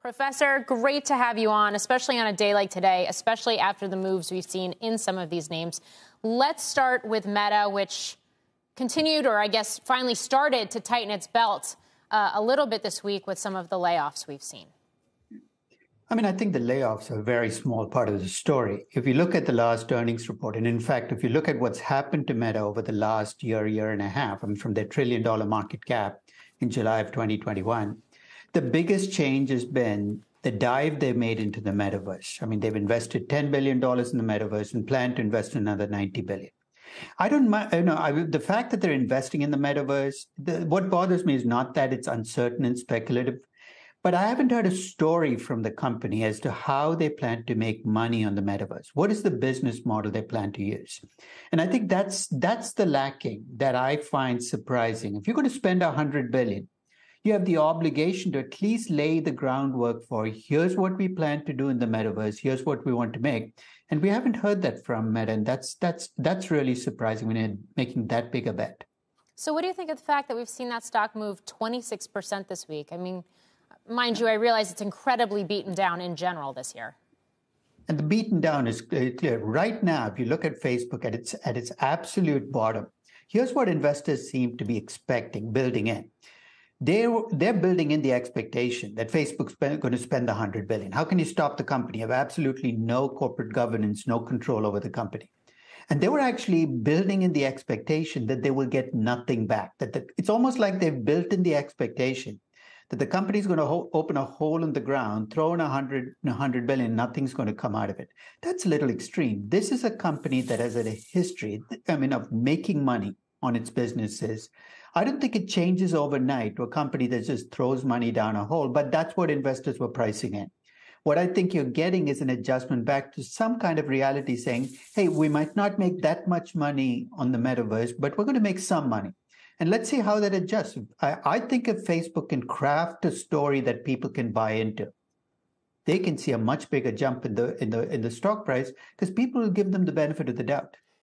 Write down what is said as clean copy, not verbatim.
Professor, great to have you on, especially on a day like today, especially after the moves we've seen in some of these names. Let's start with Meta, which continued, or I guess finally started to tighten its belt a little bit this week with some of the layoffs we've seen. I mean, I think the layoffs are a very small part of the story. If you look at the last earnings report, and in fact, if you look at what's happened to Meta over the last year and a half, I mean, from their $1 trillion market cap in July of 2021, the biggest change has been the dive they made into the metaverse. I mean, they've invested $10 billion in the metaverse and plan to invest another $90 billion. I don't mind, the fact that they're investing in the metaverse, what bothers me is not that it's uncertain and speculative, but I haven't heard a story from the company as to how they plan to make money on the metaverse. What is the business model they plan to use? And I think that's the lacking that I find surprising. If you're going to spend $100 billion, you have the obligation to at least lay the groundwork for here's what we plan to do in the metaverse, here's what we want to make. And we haven't heard that from Meta, and that's really surprising when you're making that big a bet. So what do you think of the fact that we've seen that stock move 26% this week? I mean, mind you, I realize it's incredibly beaten down in general this year. And the beaten down is clear. Right now, if you look at Facebook at its absolute bottom, here's what investors seem to be expecting, building in. They're building in the expectation that Facebook's going to spend the $100 billion. How can you stop the company? You have absolutely no corporate governance, no control over the company. And they were actually building in the expectation that they will get nothing back. It's almost like they've built in the expectation that the company is going to open a hole in the ground, throw in $100 billion, nothing's going to come out of it. That's a little extreme. This is a company that has a history, of making money on its businesses. I don't think it changes overnight to a company that just throws money down a hole, but that's what investors were pricing in. What I think you're getting is an adjustment back to some kind of reality saying, hey, we might not make that much money on the metaverse, but we're going to make some money. And let's see how that adjusts. I think if Facebook can craft a story that people can buy into, they can see a much bigger jump in the stock price because people will give them the benefit of the doubt.